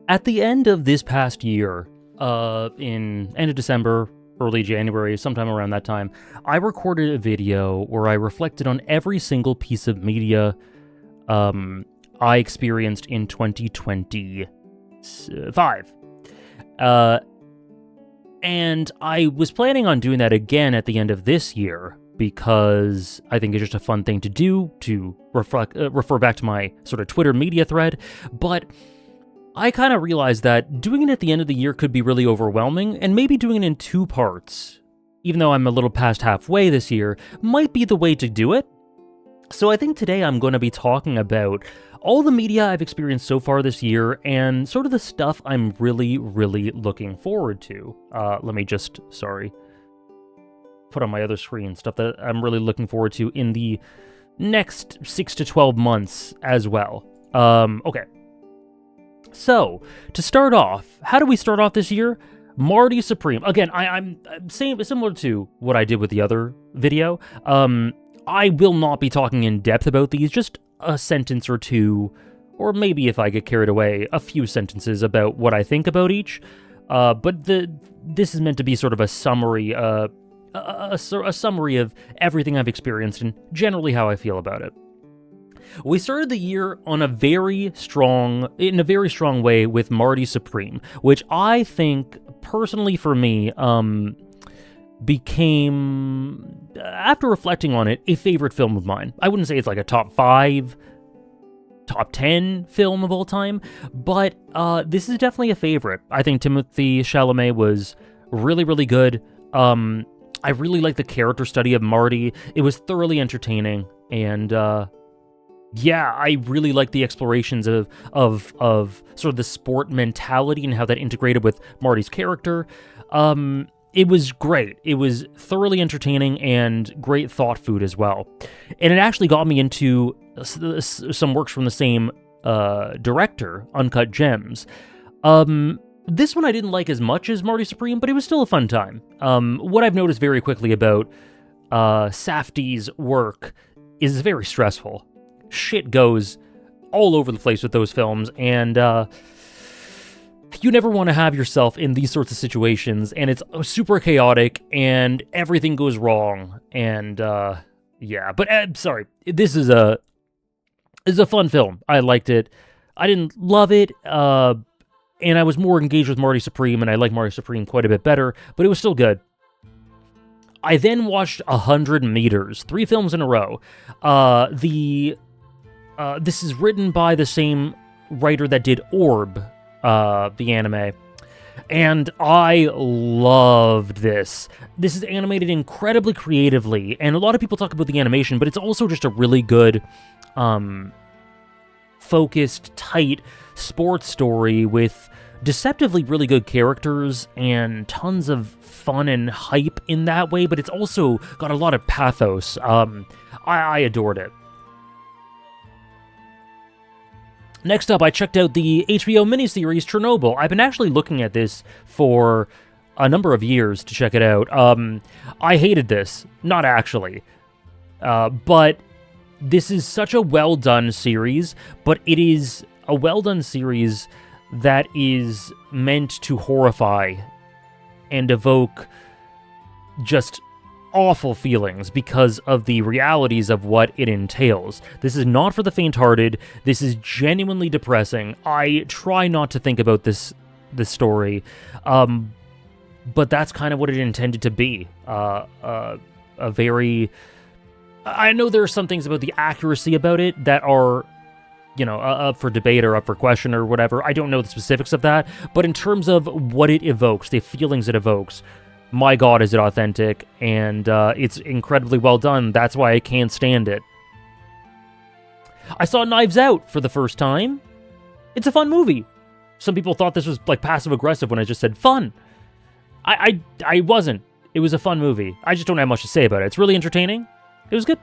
At the end of this past year, in end of December, early January, sometime around that time, I recorded a video where I reflected on every single piece of media I experienced in 2025. And I was planning on doing that again at the end of this year because I think it's just a fun thing to do to refer back to my sort of Twitter media thread, but I kind of realized that doing it at the end of the year could be really overwhelming, and maybe doing it in two parts, even though I'm a little past halfway this year, might be the way to do it. So I think today I'm going to be talking about all the media I've experienced so far this year and sort of the stuff I'm really, really looking forward to. Let me just, put on my other screen, stuff that I'm really looking forward to in the next 6 to 12 months as well. Okay. So, to start off, how do we start off this year? Marty Supreme. Again, I'm saying similar to what I did with the other video. I will not be talking in depth about these, just a sentence or two, or maybe if I get carried away, a few sentences about what I think about each. But this is meant to be sort of a summary, a summary of everything I've experienced and generally how I feel about it. We started the year in a very strong way with Marty Supreme, which I think, personally for me, became, after reflecting on it, a favorite film of mine. I wouldn't say it's like a top 5, top 10 film of all time, but this is definitely a favorite. I think Timothée Chalamet was really, really good. I really liked the character study of Marty. It was thoroughly entertaining, and yeah, I really like the explorations of sort of the sport mentality and how that integrated with Marty's character. It was great. It was thoroughly entertaining and great thought food as well. And it actually got me into some works from the same director, Uncut Gems. This one I didn't like as much as Marty Supreme, but it was still a fun time. What I've noticed very quickly about Safdie's work is it's very stressful. Shit goes all over the place with those films, and you never want to have yourself in these sorts of situations, and it's super chaotic, and everything goes wrong, and yeah. But sorry, this is a fun film. I liked it. I didn't love it, and I was more engaged with Marty Supreme, and I like Marty Supreme quite a bit better, but it was still good. I then watched 100 Meters, 3 films in a row. This is written by the same writer that did Orb, the anime, and I loved this. This is animated incredibly creatively, and a lot of people talk about the animation, but it's also just a really good, focused, tight sports story with deceptively really good characters and tons of fun and hype in that way, but it's also got a lot of pathos. I adored it. Next up, I checked out the HBO miniseries Chernobyl. I've been actually looking at this for a number of years to check it out. I hated this. Not actually. But this is such a well-done series, but it is a well-done series that is meant to horrify and evoke just awful feelings because of the realities of what it entails. This is not for the faint-hearted. This is genuinely depressing. I try not to think about this story, but that's kind of what it intended to be. A very... I know there are some things about the accuracy about it that are, up for debate or up for question or whatever. I don't know the specifics of that, but in terms of what it evokes, the feelings it evokes, my God, is it authentic, and it's incredibly well done. That's why I can't stand it. I saw Knives Out for the first time. It's a fun movie. Some people thought this was like passive-aggressive when I just said fun. I wasn't. It was a fun movie. I just don't have much to say about it. It's really entertaining. It was good.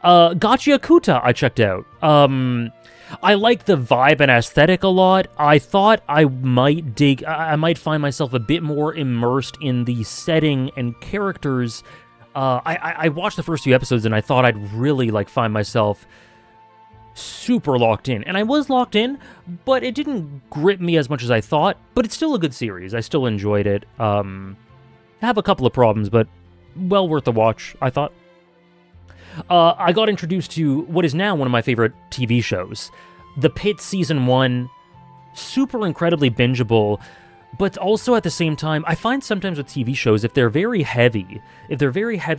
Gachiakuta I checked out. I like the vibe and aesthetic a lot. I thought I might find myself a bit more immersed in the setting and characters. I watched the first few episodes and I thought I'd really find myself super locked in. And I was locked in, but it didn't grip me as much as I thought. But it's still a good series. I still enjoyed it. I have a couple of problems, but well worth the watch, I thought. I got introduced to what is now one of my favorite TV shows. The Pitt Season 1, super incredibly bingeable, but also at the same time, I find sometimes with TV shows, if they're very heavy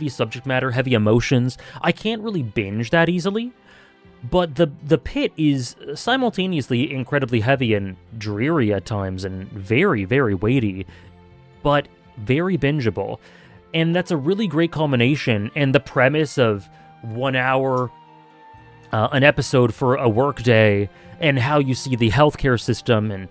subject matter, heavy emotions, I can't really binge that easily. But the Pit is simultaneously incredibly heavy and dreary at times, and very, very weighty, but very bingeable. And that's a really great culmination. And the premise of 1 hour, an episode for a workday, and how you see the healthcare system and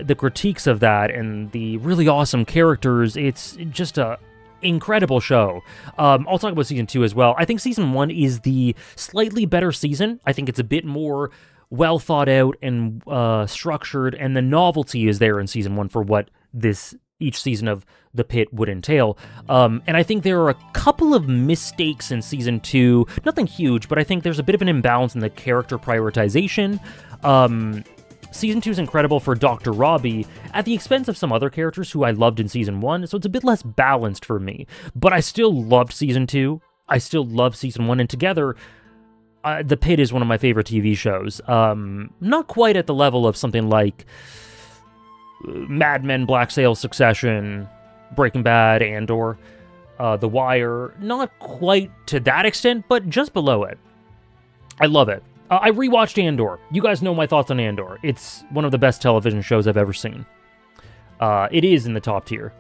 the critiques of that, and the really awesome characters. It's just a incredible show. I'll talk about season 2 as well. I think season 1 is the slightly better season. I think it's a bit more well thought out and structured, and the novelty is there in season 1 for what each season of The Pit would entail. And I think there are a couple of mistakes in season 2. Nothing huge, but I think there's a bit of an imbalance in the character prioritization. Season 2 is incredible for Dr. Robbie at the expense of some other characters who I loved in season 1, so it's a bit less balanced for me. But I still loved season 2. I still love season 1, and together, The Pit is one of my favorite TV shows. Not quite at the level of something like Mad Men, Black Sails, Succession, Breaking Bad, Andor, The Wire. Not quite to that extent, but just below it. I love it. I rewatched Andor. You guys know my thoughts on Andor. It's one of the best television shows I've ever seen. It is in the top tier.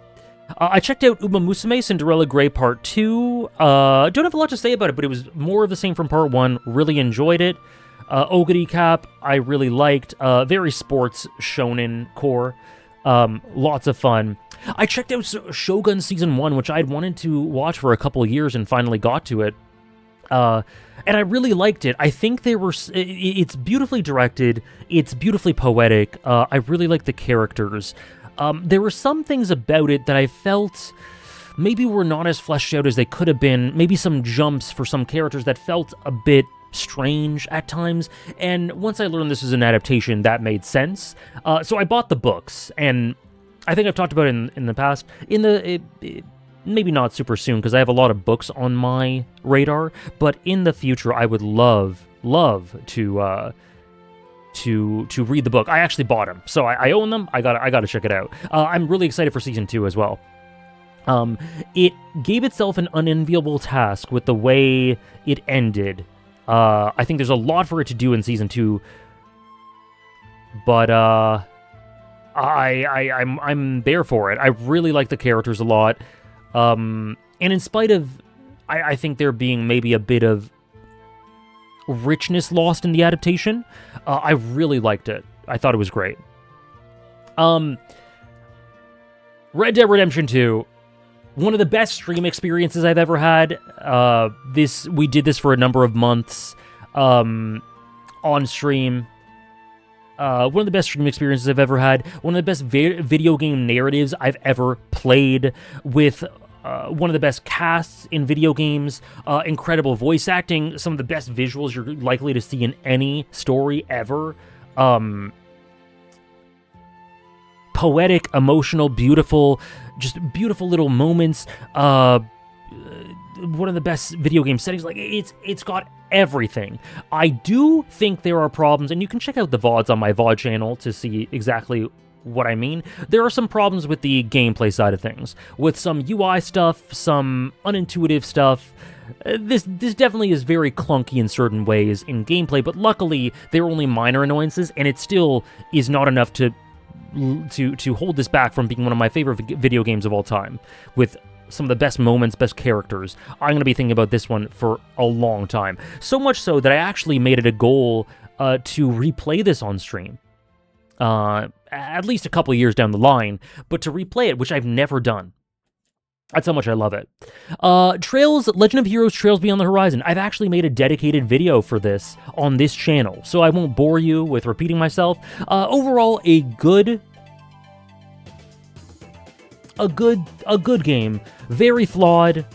I checked out Uma Musume Cinderella Grey Part 2. Don't have a lot to say about it, but it was more of the same from Part 1. Really enjoyed it. Oguri Cap, I really liked. Very sports shonen core. Lots of fun. I checked out Shogun Season 1, which I'd wanted to watch for a couple of years and finally got to it. And I really liked it. I think it's beautifully directed. It's beautifully poetic. I really like the characters. There were some things about it that I felt maybe were not as fleshed out as they could have been. Maybe some jumps for some characters that felt a bit strange at times. And once I learned this was an adaptation, that made sense. So I bought the books, and I think I've talked about it in the past. Maybe not super soon, because I have a lot of books on my radar, but in the future, I would love to read the book. I actually bought them, so I own them. I gotta check it out. I'm really excited for season 2 as well. It gave itself an unenviable task with the way it ended. I think there's a lot for it to do in season 2, but I'm there for it. I really like the characters a lot. And in spite of, I think there being maybe a bit of richness lost in the adaptation, I really liked it. I thought it was great. Red Dead Redemption 2, one of the best stream experiences I've ever had. We did this for a number of months, on stream. One of the best stream experiences I've ever had. One of the best video game narratives I've ever played, with one of the best casts in video games, incredible voice acting, some of the best visuals you're likely to see in any story ever. Poetic, emotional, beautiful, just beautiful little moments. One of the best video game settings. Like, it's got everything. I do think there are problems, and you can check out the VODs on my VOD channel to see exactly what I mean. There are some problems with the gameplay side of things, with some UI stuff, some unintuitive stuff. This definitely is very clunky in certain ways in gameplay, but luckily they're only minor annoyances, and it still is not enough to hold this back from being one of my favorite video games of all time, with some of the best moments, best characters. I'm going to be thinking about this one for a long time. So much so that I actually made it a goal to replay this on stream. At least a couple of years down the line, but to replay it, which I've never done. That's how much I love it. Legend of Heroes Trails Beyond the Horizon. I've actually made a dedicated video for this on this channel, so I won't bore you with repeating myself. Overall, a good game. Very flawed,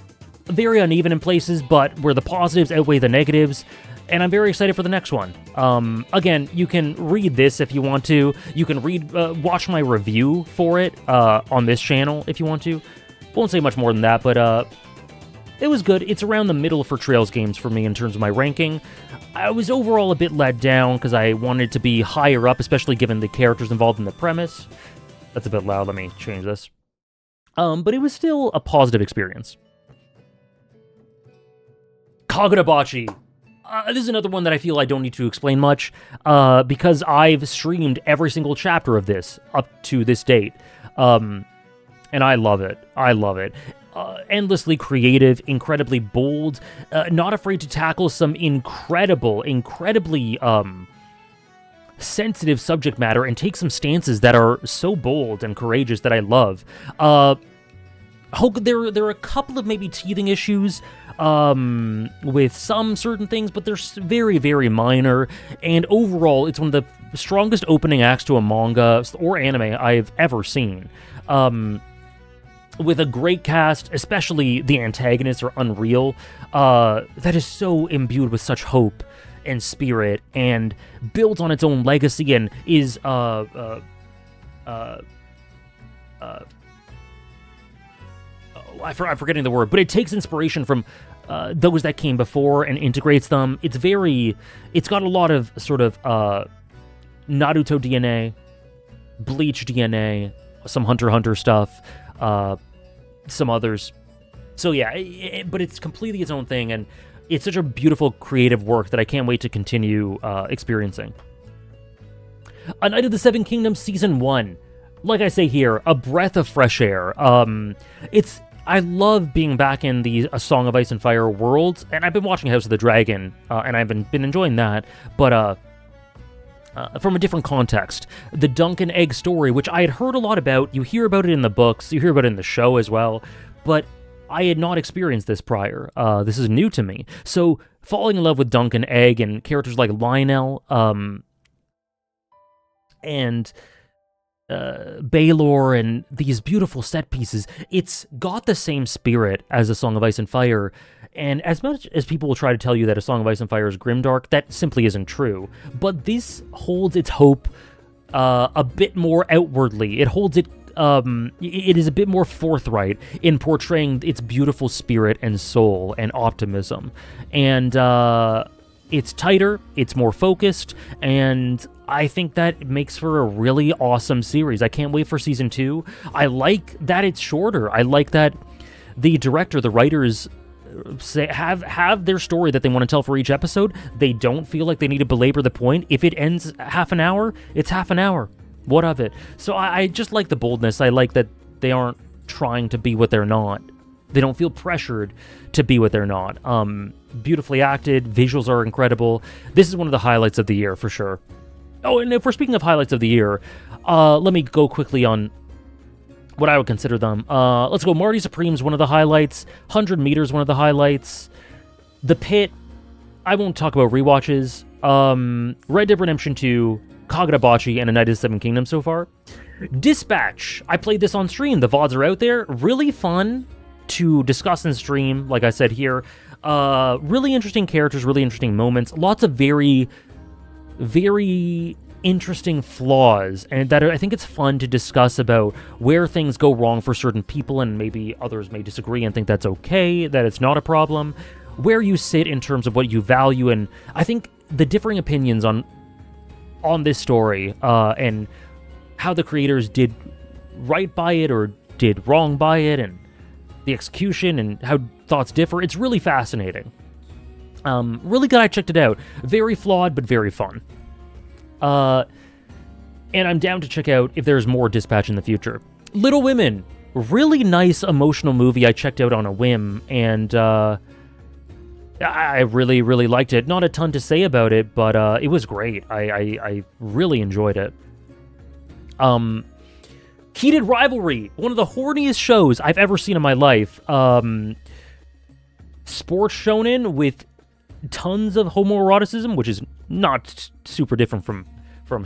very uneven in places, but where the positives outweigh the negatives. and I'm very excited for the next one. Again, you can read this if you want to. You can watch my review for it on this channel if you want to. Won't say much more than that, but it was good. It's around the middle for Trails games for me in terms of my ranking. I was overall a bit let down because I wanted to be higher up, especially given the characters involved in the premise. That's a bit loud. Let me change this. But it was still a positive experience. Kagurabachi. This is another one that I feel I don't need to explain much, because I've streamed every single chapter of this up to this date. And I love it. I love it. Endlessly creative, incredibly bold, not afraid to tackle some incredibly sensitive subject matter and take some stances that are so bold and courageous that I love. There are a couple of maybe teething issues with some certain things, but they're very, very minor. And overall, it's one of the strongest opening acts to a manga or anime I've ever seen. With a great cast, especially the antagonists are unreal. That is so imbued with such hope and spirit, and builds on its own legacy, and is I'm forgetting the word, but it takes inspiration from those that came before and integrates them. It's got a lot of sort of Naruto DNA, Bleach DNA, some Hunter x Hunter stuff, some others. So yeah, but it's completely its own thing, and it's such a beautiful creative work that I can't wait to continue experiencing. A Knight of the Seven Kingdoms Season 1. Like I say here, a breath of fresh air. I love being back in the A Song of Ice and Fire world, and I've been watching House of the Dragon, and I've been enjoying that, but from a different context. The Dunk and Egg story, which I had heard a lot about. You hear about it in the books, you hear about it in the show as well, but I had not experienced this prior. This is new to me. So, falling in love with Dunk and Egg and characters like Lionel, and Baylor, and these beautiful set pieces, it's got the same spirit as A Song of Ice and Fire, and as much as people will try to tell you that A Song of Ice and Fire is grimdark, that simply isn't true. But this holds its hope a bit more outwardly. It holds it is a bit more forthright in portraying its beautiful spirit and soul and optimism. And it's tighter, it's more focused, and I think that makes for a really awesome series. I can't wait for Season 2. I like that it's shorter. I like that the director, the writers, have their story that they want to tell for each episode. They don't feel like they need to belabor the point. If it ends half an hour, it's half an hour. What of it? So I just like the boldness. I like that they aren't trying to be what they're not. They don't feel pressured to be what they're not. Beautifully acted. Visuals are incredible. This is one of the highlights of the year for sure. Oh, and if we're speaking of highlights of the year, let me go quickly on what I would consider them. Let's go. Marty Supreme's one of the highlights. 100 Meters, one of the highlights. The Pit. I won't talk about rewatches. Red Dead Redemption 2, Kagurabachi, and A Knight of the Seven Kingdoms so far. Dispatch. I played this on stream. The VODs are out there. Really fun to discuss and stream, like I said here. Really interesting characters, really interesting moments. Lots of very interesting flaws, and that I think it's fun to discuss about where things go wrong for certain people, and maybe others may disagree and think that's okay, that it's not a problem, where you sit in terms of what you value, and I think the differing opinions on this story, and how the creators did right by it or did wrong by it, and the execution, and how thoughts differ. It's really fascinating. Really glad I checked it out. Very flawed, but very fun. And I'm down to check out if there's more Dispatch in the future. Little Women. Really nice, emotional movie I checked out on a whim, and I really, really liked it. Not a ton to say about it, but it was great. I really enjoyed it. Heated Rivalry. One of the horniest shows I've ever seen in my life. Sports shonen with tons of homoeroticism, which is not super different from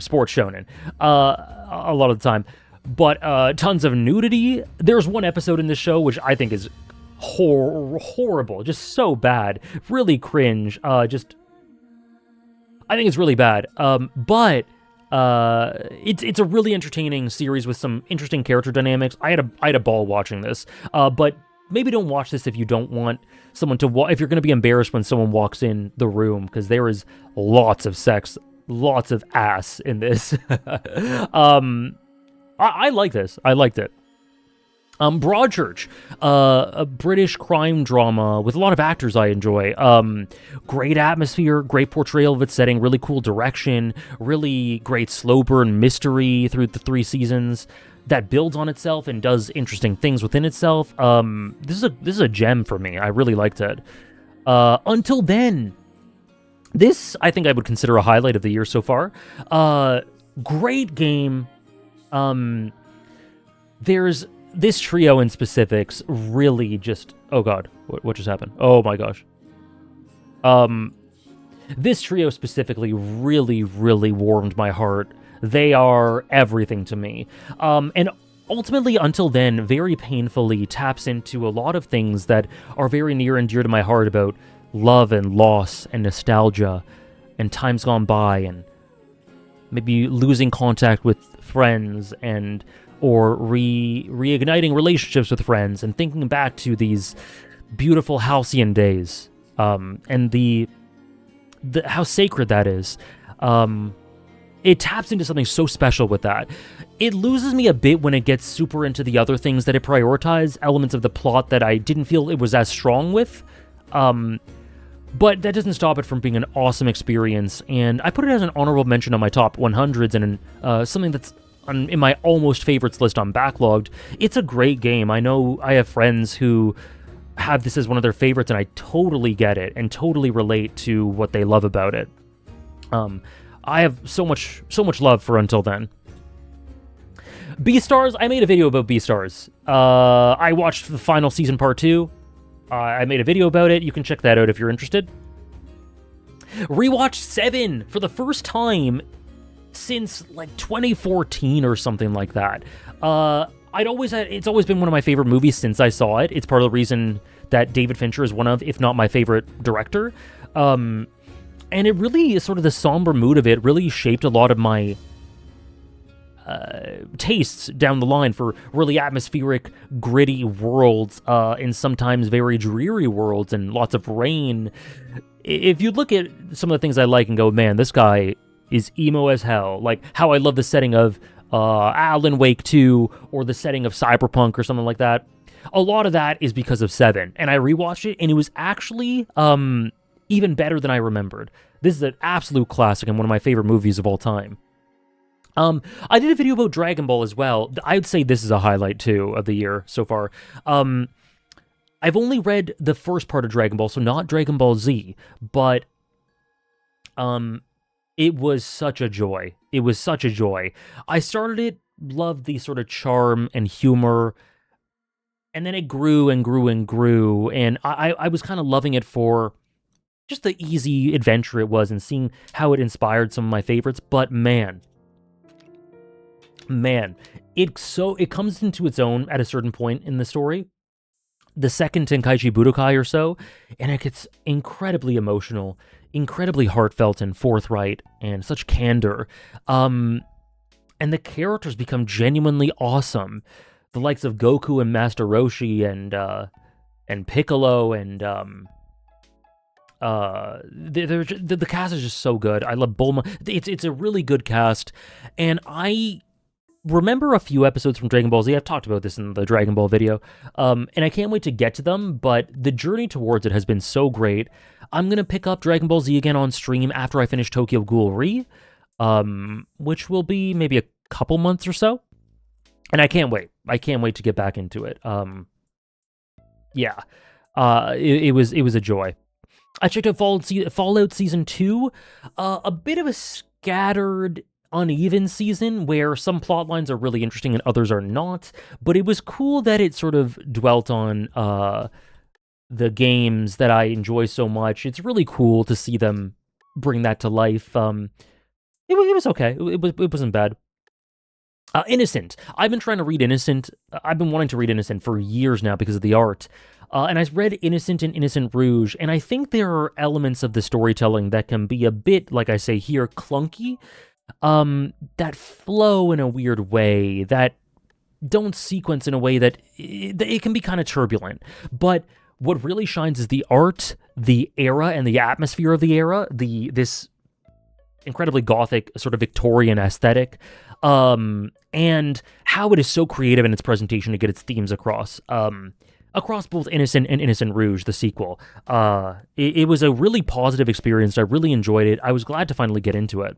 sports shonen a lot of the time, but tons of nudity. There's one episode in this show which I think is horrible, just so bad, really cringe, just I think it's really bad. But it's a really entertaining series with some interesting character dynamics. I had a ball watching this. But maybe don't watch this if you don't want someone to if you're going to be embarrassed when someone walks in the room, because there is lots of sex, lots of ass in this. I like this. I liked it. Broadchurch, a British crime drama with a lot of actors I enjoy. Great atmosphere, great portrayal of its setting, really cool direction, really great slow burn mystery through the 3 seasons that builds on itself and does interesting things within itself. This is a gem for me. I really liked it. Until Then, this I think I would consider a highlight of the year so far. Great game. There's this trio in specifics really just... Oh god, what just happened? Oh my gosh. This trio specifically really, really warmed my heart. They are everything to me. And ultimately, Until Then, very painfully taps into a lot of things that are very near and dear to my heart about love and loss and nostalgia and times gone by and maybe losing contact with friends and... or reigniting relationships with friends and thinking back to these beautiful halcyon days, and the how sacred that is. It taps into something so special with that. It loses me a bit when it gets super into the other things that it prioritizes, elements of the plot that I didn't feel it was as strong with. But that doesn't stop it from being an awesome experience, and I put it as an honorable mention on my top 100s and something that's in my almost favorites list on Backlogged. It's a great game. I know I have friends who have this as one of their favorites, and I totally get it and totally relate to what they love about it. I have so much love for Until Then. Beastars, I made a video about Beastars. I watched the final season part 2. I made a video about it. You can check that out if you're interested. Rewatched 7 for the first time since like 2014 or something like that. It's always been one of my favorite movies since I saw it. It's part of the reason that David Fincher is one of, if not my favorite director. And it really is sort of the somber mood of it really shaped a lot of my tastes down the line for really atmospheric, gritty worlds, and sometimes very dreary worlds and lots of rain. If you look at some of the things I like and go, man, this guy is emo as hell. Like how I love the setting of Alan Wake 2 or the setting of Cyberpunk or something like that. A lot of that is because of 7. And I rewatched it and it was actually even better than I remembered. This is an absolute classic and one of my favorite movies of all time. I did a video about Dragon Ball as well. I'd say this is a highlight too of the year so far. I've only read the first part of Dragon Ball, so not Dragon Ball Z, but it was such a joy. It was such a joy. I started it, loved the sort of charm and humor, and then it grew and grew and grew, and I was kind of loving it for just the easy adventure it was and seeing how it inspired some of my favorites, but man, it comes into its own at a certain point in the story, the second Tenkaichi Budokai or so, and it gets incredibly emotional, incredibly heartfelt and forthright, and such candor. And the characters become genuinely awesome. The likes of Goku and Master Roshi and Piccolo and the cast is just so good. I love Bulma. It's a really good cast, and I remember a few episodes from Dragon Ball Z. I've talked about this in the Dragon Ball video, and I can't wait to get to them, but the journey towards it has been so great. I'm going to pick up Dragon Ball Z again on stream after I finish Tokyo Ghoul Re, which will be maybe a couple months or so, and I can't wait. I can't wait to get back into it. It was a joy. I checked out Fallout Season 2, a bit of a scattered, uneven season where some plot lines are really interesting and others are not, but it was cool that it sort of dwelt on the games that I enjoy so much. It's really cool to see them bring that to life. It was okay. It wasn't bad. Innocent. I've been trying to read Innocent. I've been wanting to read Innocent for years now because of the art. And I read Innocent and Innocent Rouge, and I think there are elements of the storytelling that can be a bit, like I say here, clunky, that flow in a weird way, that don't sequence in a way that it can be kind of turbulent. But what really shines is the art, the era, and the atmosphere of the era, this incredibly gothic, sort of Victorian aesthetic, and how it is so creative in its presentation to get its themes across. Across both Innocent and Innocent Rouge, the sequel. It was a really positive experience. I really enjoyed it. I was glad to finally get into it.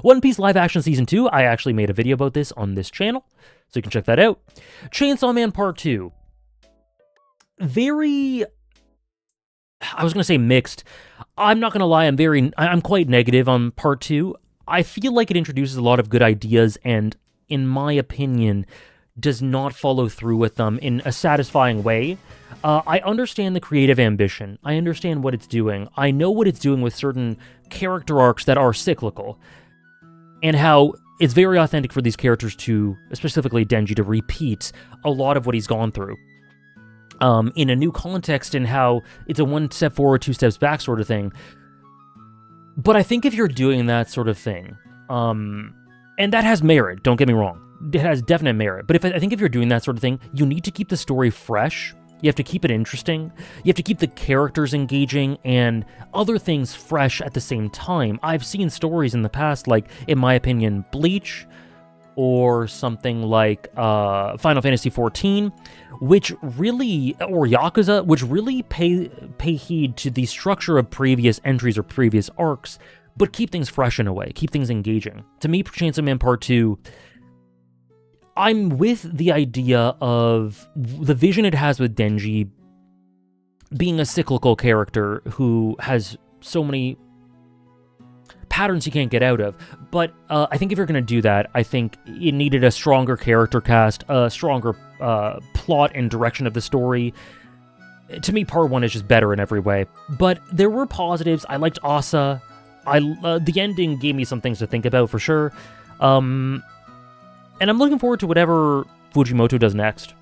One Piece Live Action Season 2, I actually made a video about this on this channel, so you can check that out. Chainsaw Man Part 2. Very... I was going to say mixed. I'm not going to lie, I'm quite negative on Part 2. I feel like it introduces a lot of good ideas and, in my opinion, does not follow through with them in a satisfying way. I understand the creative ambition. I understand what it's doing. I know what it's doing with certain character arcs that are cyclical, and how it's very authentic for these characters to, specifically Denji, to repeat a lot of what he's gone through in a new context, and how it's a one step forward, two steps back sort of thing. But I think if you're doing that sort of thing, and that has merit, don't get me wrong, it has definite merit, but I think if you're doing that sort of thing, you need to keep the story fresh. You have to keep it interesting. You have to keep the characters engaging and other things fresh at the same time. I've seen stories in the past, like, in my opinion, Bleach, or something like Final Fantasy XIV, which really, or Yakuza, which really pay heed to the structure of previous entries or previous arcs, but keep things fresh in a way, keep things engaging. To me, Chainsaw Man Part 2, I'm with the idea of the vision it has with Denji being a cyclical character who has so many patterns he can't get out of. But I think if you're going to do that, I think it needed a stronger character cast, a stronger plot and direction of the story. To me, Part 1 is just better in every way. But there were positives. I liked Asa. The ending gave me some things to think about, for sure. And I'm looking forward to whatever Fujimoto does next.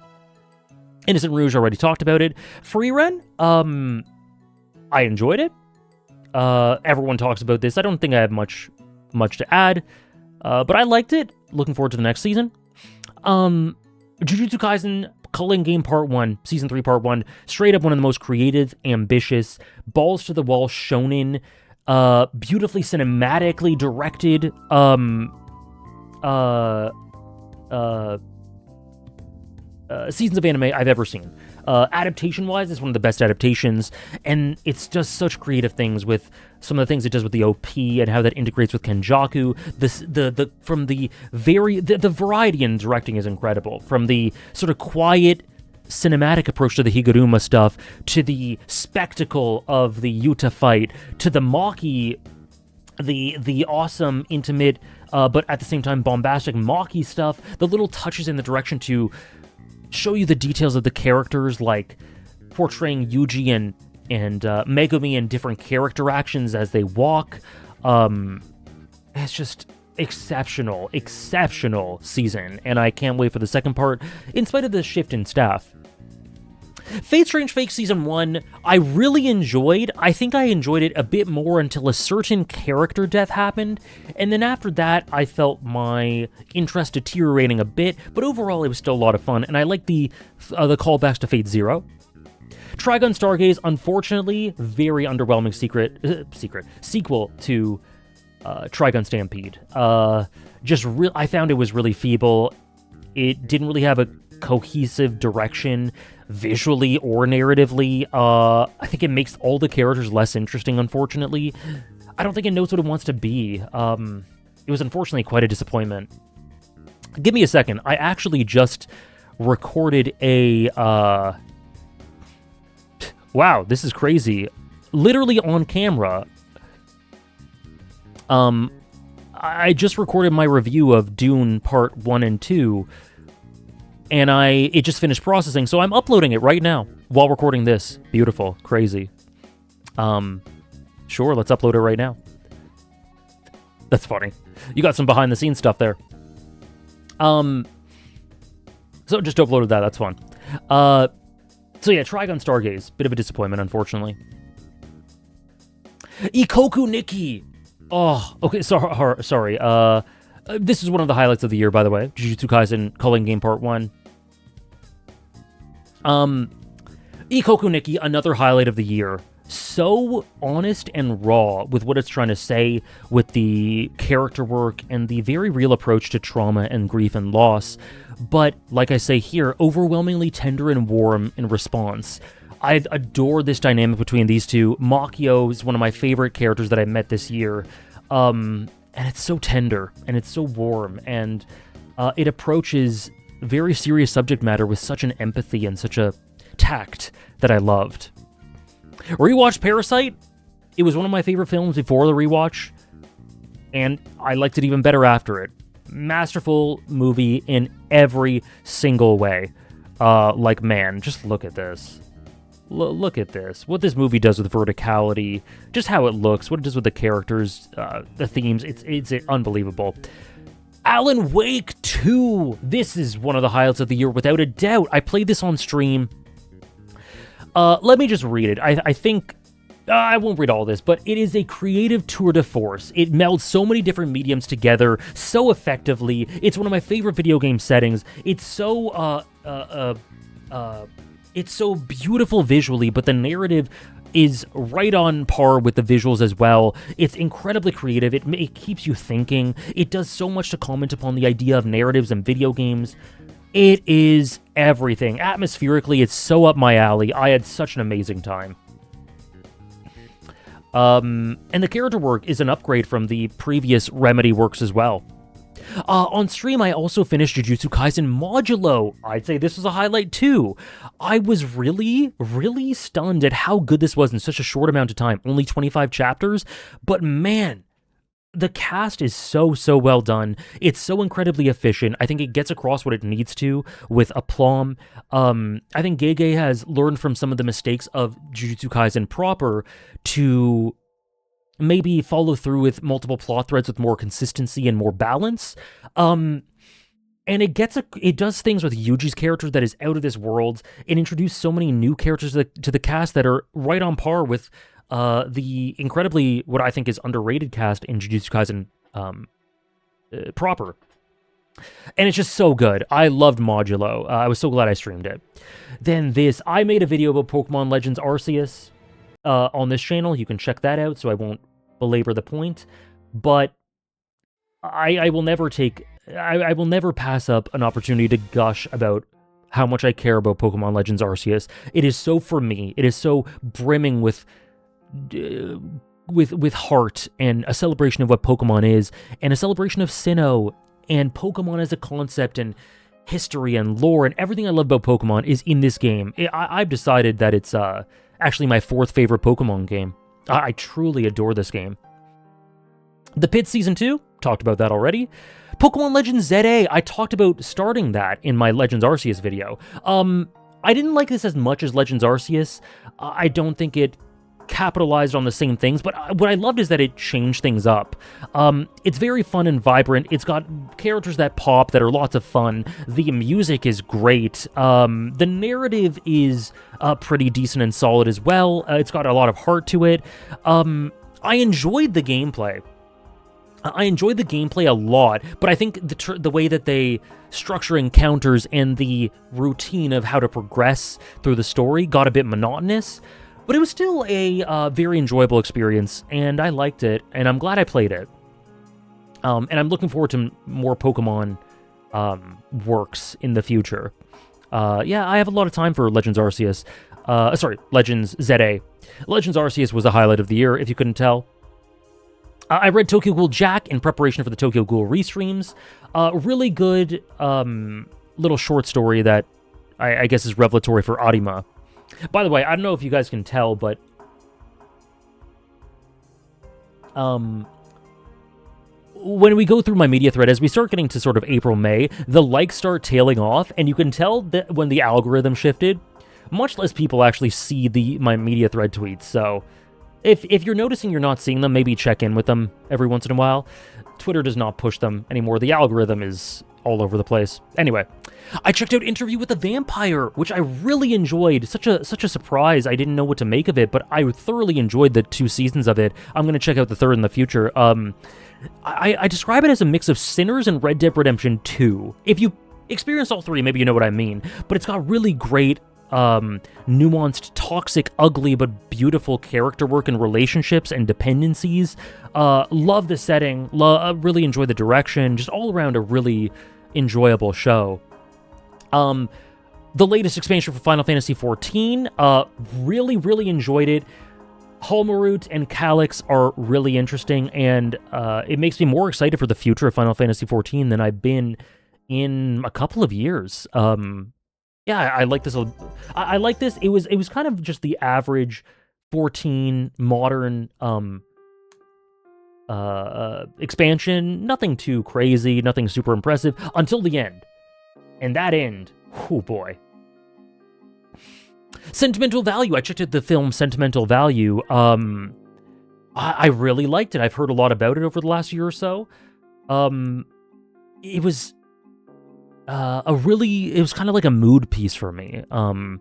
Innocent Rouge, already talked about it. Frieren, I enjoyed it. Everyone talks about this. I don't think I have much to add, but I liked it. Looking forward to the next season. Jujutsu Kaisen Culling Game Part 1, Season 3 Part 1, straight up one of the most creative, ambitious, balls-to-the-wall shonen, beautifully cinematically directed, seasons of anime I've ever seen. Adaptation-wise, it's one of the best adaptations, and it's just such creative things with some of the things it does with the OP and how that integrates with Kenjaku. The variety in directing is incredible. From the sort of quiet, cinematic approach to the Higuruma stuff, to the spectacle of the Yuta fight, to the Maki, the awesome, intimate, but at the same time bombastic Maki stuff, the little touches in the direction to show you the details of the characters, like portraying Yuji and Megumi in different character actions as they walk. It's just exceptional season, and I can't wait for the second part, in spite of the shift in staff. Fate Strange Fake Season 1, I really enjoyed. I think I enjoyed it a bit more until a certain character death happened, and then after that, I felt my interest deteriorating a bit, but overall, it was still a lot of fun, and I like the callbacks to Fate Zero. Trigun Stargaze, unfortunately, very underwhelming sequel to Trigun Stampede. I found it was really feeble. It didn't really have a cohesive direction, visually or narratively. I think it makes all the characters less interesting, unfortunately. I don't think it knows what it wants to be. It was unfortunately quite a disappointment. Give me a second. I actually just recorded a... Wow, this is crazy. Literally on camera. I just recorded my review of Dune Part 1 and 2, and it just finished processing, so I'm uploading it right now while recording this. Beautiful. Crazy. Sure, let's upload it right now. That's funny. You got some behind-the-scenes stuff there. So just uploaded that. That's fun. So yeah, Trigun Stargaze. Bit of a disappointment, unfortunately. Ikoku Nikki! Oh, okay, sorry. This is one of the highlights of the year, by the way. Jujutsu Kaisen Culling Game Part 1. Ikoku Nikki, another highlight of the year. So honest and raw with what it's trying to say, with the character work and the very real approach to trauma and grief and loss. But, like I say here, overwhelmingly tender and warm in response. I adore this dynamic between these two. Makio is one of my favorite characters that I met this year. And it's so tender, and it's so warm, and it approaches very serious subject matter with such an empathy and such a tact that I loved. Rewatched Parasite. It was one of my favorite films before the rewatch, and I liked it even better after it. Masterful movie in every single way. Like, man, just look at this. Look at this. What this movie does with verticality, just how it looks, what it does with the characters, the themes, it's unbelievable. Alan Wake 2! This is one of the highlights of the year, without a doubt. I played this on stream. Let me just read it. I think... I won't read all this, but it is a creative tour de force. It melds so many different mediums together so effectively. It's one of my favorite video game settings. It's so, it's so beautiful visually, but the narrative is right on par with the visuals as well. It's incredibly creative. It keeps you thinking. It does so much to comment upon the idea of narratives and video games. It is everything. Atmospherically, it's so up my alley. I had such an amazing time. And the character work is an upgrade from the previous Remedy works as well. On stream, I also finished Jujutsu Kaisen Modulo. I'd say this was a highlight too. I was really, really stunned at how good this was in such a short amount of time. Only 25 chapters, but man, the cast is so well done. It's so incredibly efficient. I think it gets across what it needs to with aplomb. I think Gege has learned from some of the mistakes of Jujutsu Kaisen proper to maybe follow through with multiple plot threads with more consistency and more balance. And it does things with Yuji's character that is out of this world, and introduced so many new characters to the cast that are right on par with the incredibly, what I think is underrated cast in Jujutsu Kaisen proper. And it's just so good. I loved Modulo. I was so glad I streamed it. Then this, I made a video about Pokemon Legends Arceus on this channel. You can check that out, so I won't belabor the point. But I will never pass up an opportunity to gush about how much I care about Pokemon Legends Arceus. It is so, for me, it is so brimming with heart and a celebration of what Pokemon is, and a celebration of Sinnoh and Pokemon as a concept and history and lore, and everything I love about Pokemon is in this game. I've decided that it's actually my fourth favorite Pokemon game. I truly adore this game. The Pit Season 2, talked about that already. Pokemon Legends ZA, I talked about starting that in my Legends Arceus video. I didn't like this as much as Legends Arceus. I don't think it capitalized on the same things, but what I loved is that it changed things up. It's very fun and vibrant. It's got characters that pop, that are lots of fun. The music is great. The narrative is pretty decent and solid as well. It's got a lot of heart to it. I enjoyed the gameplay. I enjoyed the gameplay a lot, but I think the way that they structure encounters and the routine of how to progress through the story got a bit monotonous. But it was still a very enjoyable experience, and I liked it, and I'm glad I played it. And I'm looking forward to more Pokemon works in the future. Yeah, I have a lot of time for Legends Arceus. Legends ZA. Legends Arceus was a highlight of the year, if you couldn't tell. I read Tokyo Ghoul Jack in preparation for the Tokyo Ghoul restreams. Really good little short story that I guess is revelatory for Arima. By the way, I don't know if you guys can tell, but when we go through my media thread, as we start getting to sort of April, May, the likes start tailing off, and you can tell that when the algorithm shifted, much less people actually see my media thread tweets. So if you're noticing you're not seeing them, maybe check in with them every once in a while. Twitter does not push them anymore. The algorithm is all over the place. Anyway, I checked out Interview with the Vampire, which I really enjoyed. Such a surprise. I didn't know what to make of it, but I thoroughly enjoyed the 2 seasons of it. I'm going to check out the 3rd in the future. I describe it as a mix of Sinners and Red Dead Redemption 2. If you experienced all 3, maybe you know what I mean. But it's got really great, nuanced, toxic, ugly, but beautiful character work and relationships and dependencies. Love the setting. Really enjoy the direction. Just all around a really enjoyable show. The latest expansion for Final Fantasy XIV, really enjoyed it. Holmorut and Calyx are really interesting, and it makes me more excited for the future of Final Fantasy XIV than I've been in a couple of years. Yeah, I like this. I like this. It was kind of just the average 14 modern expansion. Nothing too crazy, nothing super impressive until the end. And that end, oh boy. Sentimental Value. I checked out the film Sentimental Value. I really liked it. I've heard a lot about it over the last year or so. It was it was kind of like a mood piece for me. And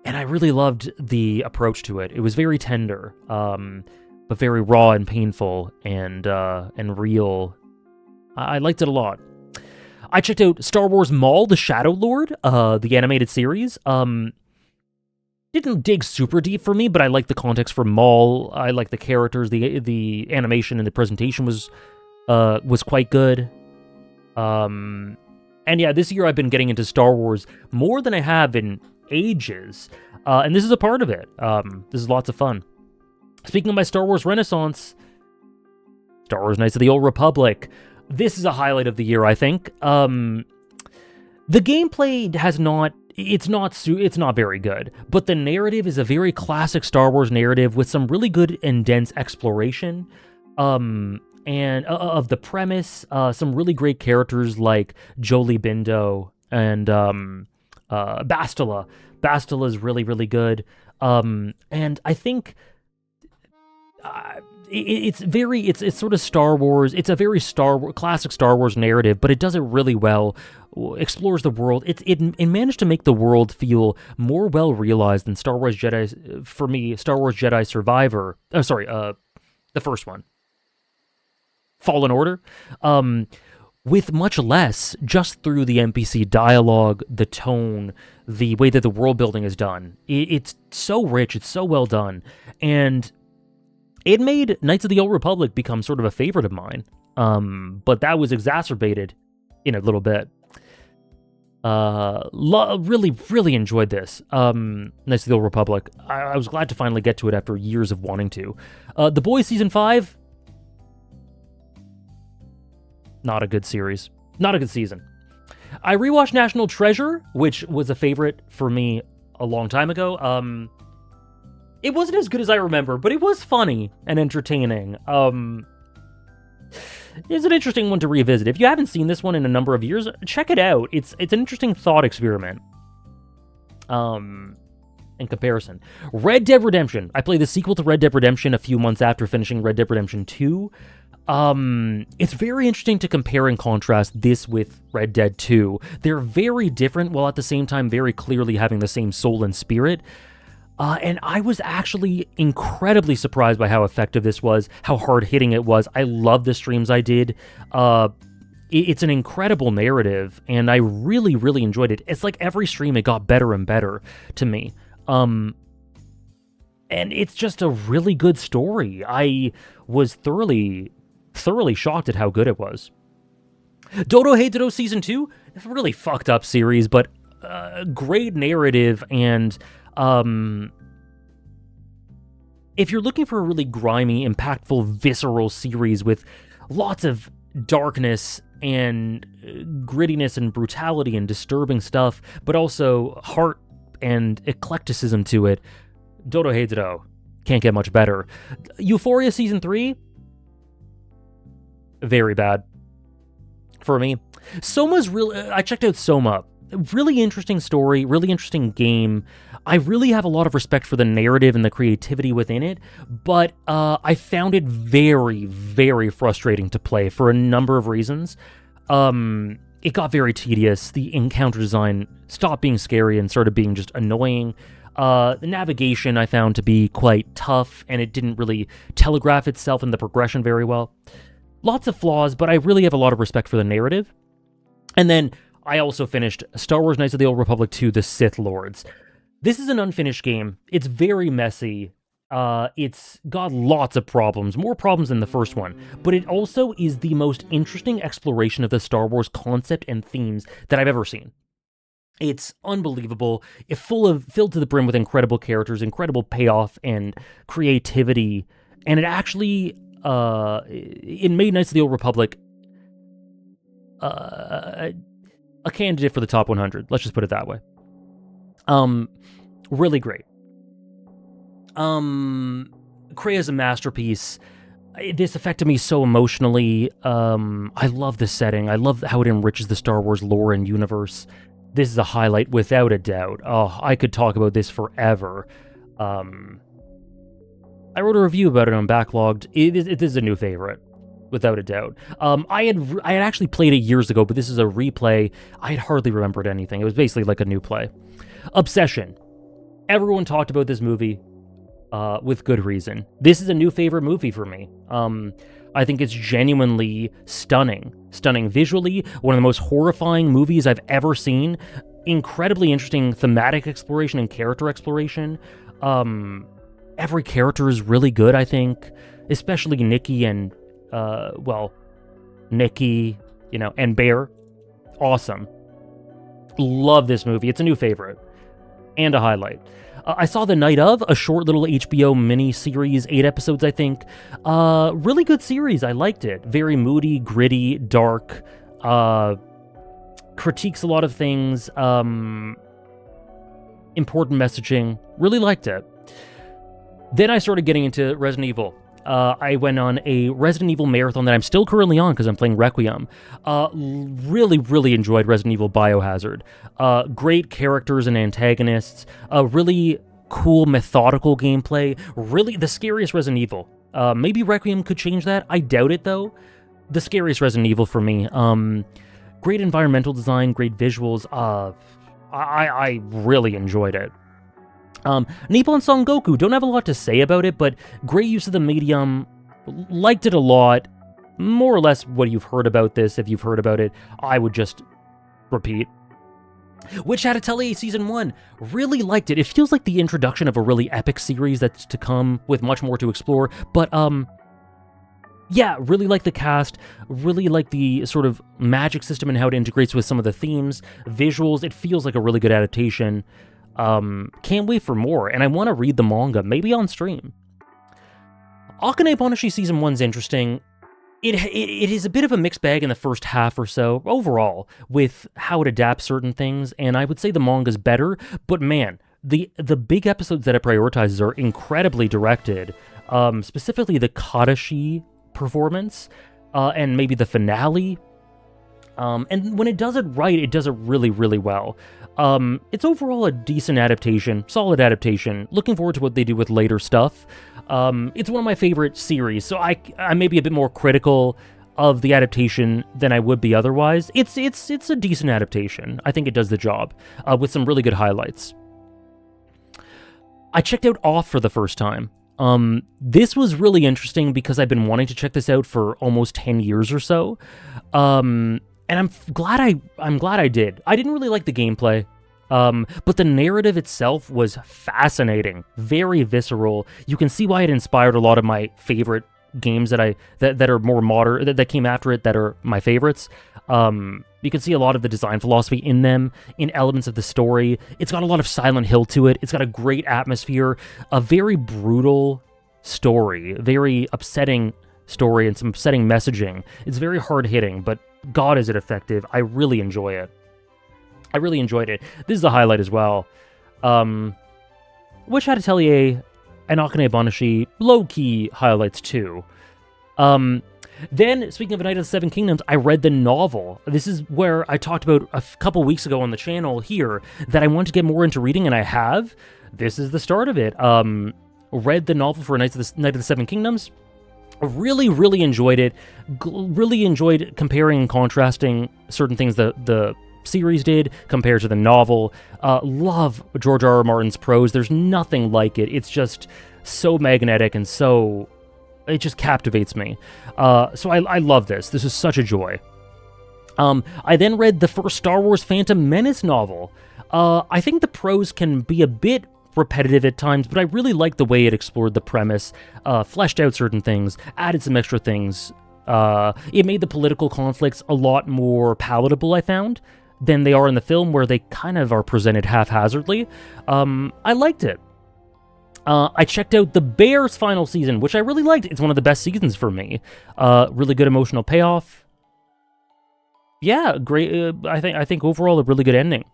I really loved the approach to it. It was very tender, but very raw and painful and real. I liked it a lot. I checked out Star Wars Maul, the Shadow Lord, the animated series. Didn't dig super deep for me, but I liked the context for Maul. I liked the characters. The animation and the presentation was quite good. And yeah, this year I've been getting into Star Wars more than I have in ages. And this is a part of it. This is lots of fun. Speaking of my Star Wars Renaissance, Star Wars Knights of the Old Republic. This is a highlight of the year, I think. The gameplay it's not very good, but the narrative is a very classic Star Wars narrative with some really good and dense exploration, and of the premise, some really great characters like Jolee Bindo and Bastila. Bastila is really, really good, and I think it's sort of Star Wars. It's a very classic Star Wars narrative, but it does it really well. Explores the world. It managed to make the world feel more well realized than Star Wars Jedi. For me, Star Wars Jedi Survivor. Oh, sorry, the first one, Fallen Order. With much less, just through the NPC dialogue, the tone, the way that the world building is done. It's so rich. It's so well done, and it made Knights of the Old Republic become sort of a favorite of mine, but that was exacerbated in a little bit. Really enjoyed this. Knights of the Old Republic. I was glad to finally get to it after years of wanting to. The Boys Season 5, not a good series. Not a good season. I rewatched National Treasure, which was a favorite for me a long time ago. It wasn't as good as I remember, but it was funny and entertaining. It's an interesting one to revisit. If you haven't seen this one in a number of years, check it out. It's an interesting thought experiment. In comparison. Red Dead Redemption. I played the sequel to Red Dead Redemption a few months after finishing Red Dead Redemption 2. It's very interesting to compare and contrast this with Red Dead 2. They're very different, while at the same time very clearly having the same soul and spirit. And I was actually incredibly surprised by how effective this was, how hard-hitting it was. I love the streams I did. It's an incredible narrative, and I really, really enjoyed it. It's like every stream, it got better and better to me. And it's just a really good story. I was thoroughly shocked at how good it was. Dorohedoro Season 2, it's a really fucked up series, but great narrative, and if you're looking for a really grimy, impactful, visceral series with lots of darkness and grittiness and brutality and disturbing stuff, but also heart and eclecticism to it, Dorohedoro can't get much better. Euphoria Season 3, very bad for me. I checked out Soma. Really interesting story, really interesting game. I really have a lot of respect for the narrative and the creativity within it, but I found it very, very frustrating to play for a number of reasons. it got very tedious. The encounter design stopped being scary and started being just annoying. The navigation I found to be quite tough, and it didn't really telegraph itself in the progression very well. Lots of flaws, but I really have a lot of respect for the narrative. And then I also finished Star Wars Knights of the Old Republic 2: The Sith Lords. This is an unfinished game. It's very messy. It's got lots of problems, more problems than the first one, but it also is the most interesting exploration of the Star Wars concept and themes that I've ever seen. It's unbelievable. It's filled to the brim with incredible characters, incredible payoff and creativity, and it actually, it made Knights of the Old Republic a candidate for the top 100. Let's just put it that way. Really great. Krea's a masterpiece. This affected me so emotionally. I love the setting. I love how it enriches the Star Wars lore and universe. This is a highlight without a doubt. Oh, I could talk about this forever. I wrote a review about it on Backlogged. It is a new favorite, without a doubt. I had actually played it years ago, but this is a replay. I had hardly remembered anything. It was basically like a new play. Obsession. Everyone talked about this movie. With good reason. This is a new favorite movie for me. I think it's genuinely stunning. Stunning visually, one of the most horrifying movies I've ever seen. Incredibly interesting thematic exploration and character exploration. Every character is really good, I think. Especially Nikki and, Nikki, and Bear. Awesome. Love this movie. It's a new favorite. And a highlight. I saw The Night Of, a short little HBO mini-series, 8 episodes, I think. Really good series. I liked it. Very moody, gritty, dark, critiques a lot of things, important messaging. Really liked it. Then I started getting into Resident Evil. I went on a Resident Evil marathon that I'm still currently on because I'm playing Requiem. Really, really enjoyed Resident Evil Biohazard. Great characters and antagonists. Really cool, methodical gameplay. Really, the scariest Resident Evil. Maybe Requiem could change that. I doubt it, though. The scariest Resident Evil for me. Great environmental design, great visuals. I really enjoyed it. Nippon Son Goku, don't have a lot to say about it, but great use of the medium, liked it a lot, more or less what you've heard about this. If you've heard about it, I would just repeat. Witch Hat Atelier Season 1, really liked it. It feels like the introduction of a really epic series that's to come with much more to explore, but, yeah, really like the cast, really like the sort of magic system and how it integrates with some of the themes, visuals. It feels like a really good adaptation. Can't wait for more, and I want to read the manga, maybe on stream. Akane Banashi Season 1's interesting. It is a bit of a mixed bag in the first half or so, overall, with how it adapts certain things, and I would say the manga's better, but man, the big episodes that it prioritizes are incredibly directed, specifically the Kadashi performance, and maybe the finale. And when it does it right, it does it really, really well. It's overall a decent adaptation, solid adaptation. Looking forward to what they do with later stuff. It's one of my favorite series, so I may be a bit more critical of the adaptation than I would be otherwise. It's a decent adaptation. I think it does the job, with some really good highlights. I checked out Off for the first time. This was really interesting because I've been wanting to check this out for almost 10 years or so. And I'm glad I did. I didn't really like the gameplay, but the narrative itself was fascinating, very visceral. You can see why it inspired a lot of my favorite games that are more modern, that came after it, that are my favorites. You can see a lot of the design philosophy in them, in elements of the story. It's got a lot of Silent Hill to it. It's got a great atmosphere, a very brutal story, very upsetting story, and some upsetting messaging. It's very hard-hitting, but God, is it effective. I really enjoy it. I really enjoyed it. This is a highlight as well. Witch Hat Atelier and Akane Banashi, low-key highlights too. Then, speaking of A Night of the Seven Kingdoms, I read the novel. This is where I talked about a couple weeks ago on the channel here that I want to get more into reading, and I have. This is the start of it. Read the novel for Night of the Seven Kingdoms. Really enjoyed it. Really enjoyed comparing and contrasting certain things the series did compared to the novel. Love George R.R. Martin's prose. There's nothing like it. It's just so magnetic and so... It just captivates me. So I love this. This is such a joy. I then read the first Star Wars Phantom Menace novel. I think the prose can be a bit repetitive at times, but I really liked the way it explored the premise, fleshed out certain things, added some extra things. It made the political conflicts a lot more palatable, I found, than they are in the film, where they kind of are presented haphazardly. I liked it. I checked out The Bear's final season, which I really liked. It's one of the best seasons for me. Really good emotional payoff. Yeah, great. I think overall a really good ending.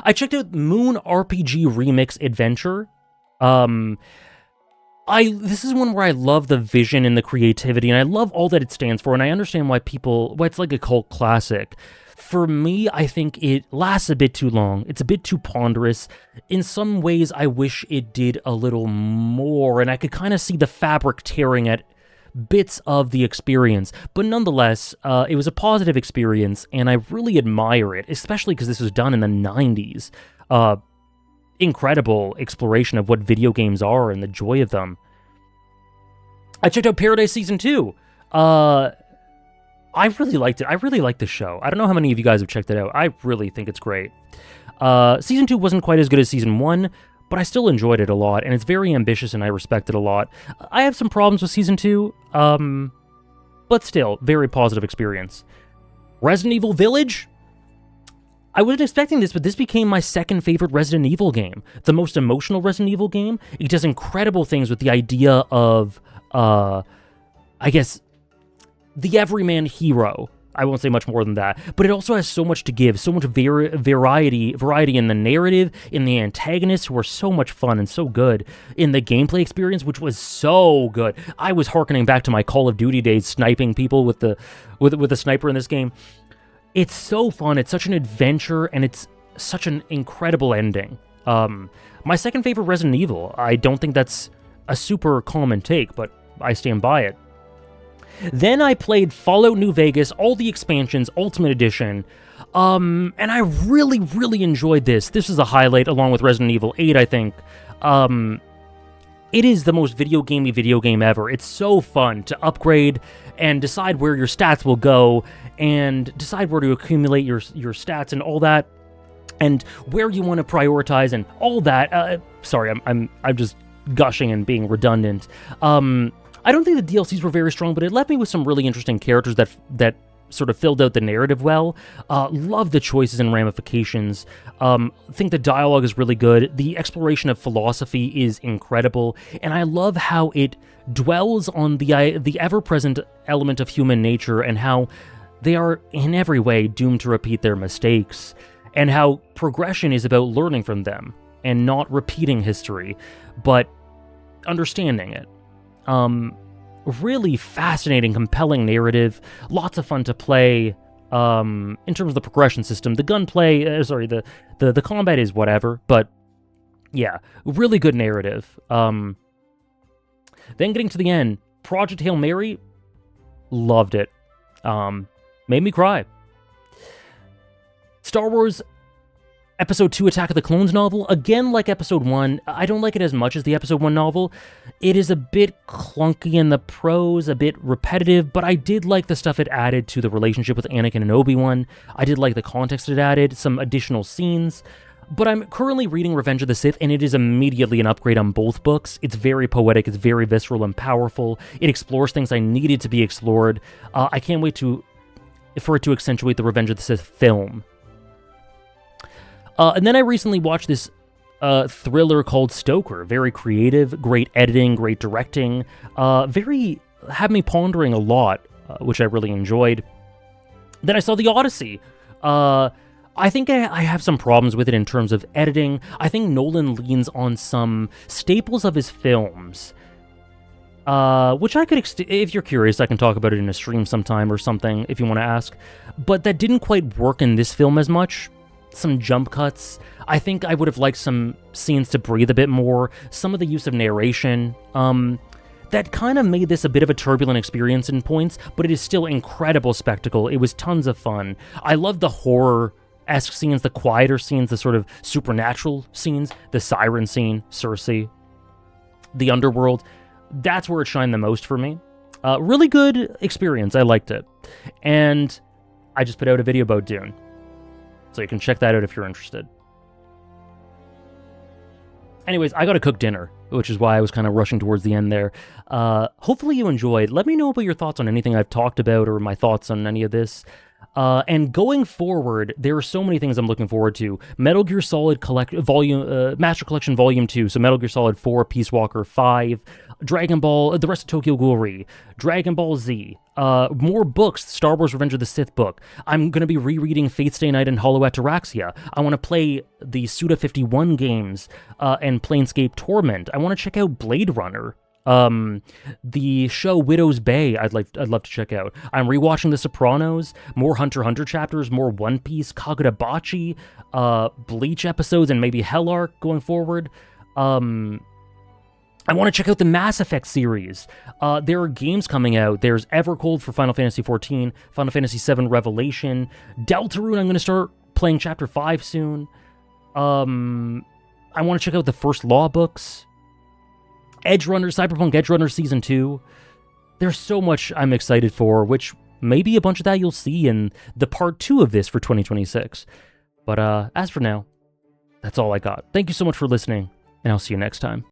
I checked out Moon RPG Remix Adventure. This is one where I love the vision and the creativity, and I love all that it stands for, and I understand why it's like a cult classic. For me, I think it lasts a bit too long. It's a bit too ponderous. In some ways, I wish it did a little more, and I could kind of see the fabric tearing at bits of the experience. But nonetheless, it was a positive experience, and I really admire it, especially because this was done in the 90s. Incredible exploration of what video games are and the joy of them. I checked out Paradise Season 2. I really liked it. I really liked the show. I don't know how many of you guys have checked it out. I really think it's great. Season 2 wasn't quite as good as Season 1, but I still enjoyed it a lot, and it's very ambitious, and I respect it a lot. I have some problems with Season 2, but still, very positive experience. Resident Evil Village? I wasn't expecting this, but this became my second favorite Resident Evil game. The most emotional Resident Evil game. It does incredible things with the idea of, I guess, the everyman hero. I won't say much more than that, but it also has so much to give, so much variety in the narrative, in the antagonists who are so much fun and so good, in the gameplay experience, which was so good. I was hearkening back to my Call of Duty days, sniping people with the sniper in this game. It's so fun. It's such an adventure, and it's such an incredible ending. My second favorite Resident Evil. I don't think that's a super common take, but I stand by it. Then I played Fallout New Vegas, all the expansions, Ultimate Edition, and I really enjoyed this. This is a highlight, along with Resident Evil 8, I think. It is the most video game ever. It's so fun to upgrade and decide where your stats will go, and decide where to accumulate your stats and all that, and where you want to prioritize and all that. Sorry, I'm just gushing and being redundant. I don't think the DLCs were very strong, but it left me with some really interesting characters that sort of filled out the narrative well. Love the choices and ramifications. Think the dialogue is really good. The exploration of philosophy is incredible, and I love how it dwells on the ever-present element of human nature and how they are in every way doomed to repeat their mistakes, and how progression is about learning from them and not repeating history, but understanding it. Really fascinating, compelling narrative, lots of fun to play, in terms of the progression system. The gunplay, the combat is whatever, but yeah, really good narrative. Then getting to the end, Project Hail Mary, loved it. Made me cry. Star Wars Episode 2 Attack of the Clones novel, again, like Episode 1, I don't like it as much as the Episode 1 novel. It is a bit clunky in the prose, a bit repetitive, but I did like the stuff it added to the relationship with Anakin and Obi-Wan. I did like the context it added, some additional scenes. But I'm currently reading Revenge of the Sith, and it is immediately an upgrade on both books. It's very poetic, it's very visceral and powerful. It explores things I needed to be explored. I can't wait for it to accentuate the Revenge of the Sith film. And then I recently watched this thriller called Stoker. Very creative, great editing, great directing. Had me pondering a lot, which I really enjoyed. Then I saw The Odyssey. I think I have some problems with it in terms of editing. I think Nolan leans on some staples of his films, which I could, if you're curious, I can talk about it in a stream sometime or something, if you want to ask. But that didn't quite work in this film as much. Some jump cuts. I think I would have liked some scenes to breathe a bit more. Some of the use of narration. that kind of made this a bit of a turbulent experience in points, but it is still incredible spectacle. It was tons of fun. I love the horror-esque scenes, the quieter scenes, the sort of supernatural scenes, the siren scene, Circe, the underworld. That's where it shined the most for me. Really good experience. I liked it. And I just put out a video about Dune. So you can check that out if you're interested. Anyways, I gotta cook dinner, which is why I was kind of rushing towards the end there. Hopefully you enjoyed. Let me know about your thoughts on anything I've talked about or my thoughts on any of this. And going forward, there are so many things I'm looking forward to. Metal Gear Solid Master Collection Volume 2, so Metal Gear Solid 4, Peace Walker 5, Dragon Ball, the rest of Tokyo Ghoul, Dragon Ball Z, more books, Star Wars Revenge of the Sith book. I'm going to be rereading Fate Stay Night and Hollow Ataraxia. I want to play the Suda51 games and Planescape Torment. I want to check out Blade Runner. The show Widow's Bay, I'd love to check out. I'm rewatching The Sopranos, more Hunter x Hunter chapters, more One Piece, Kagurabachi, Bleach episodes, and maybe Hell Arc going forward. I want to check out the Mass Effect series. There are games coming out. There's Evercold for Final Fantasy XIV, Final Fantasy VII Revelation, Deltarune. I'm going to start playing Chapter 5 soon. I want to check out the First Law books. Edgerunner, Cyberpunk Edgerunner Season 2. There's so much I'm excited for, which maybe a bunch of that you'll see in the part 2 of this for 2026. But as for now, that's all I got. Thank you so much for listening, and I'll see you next time.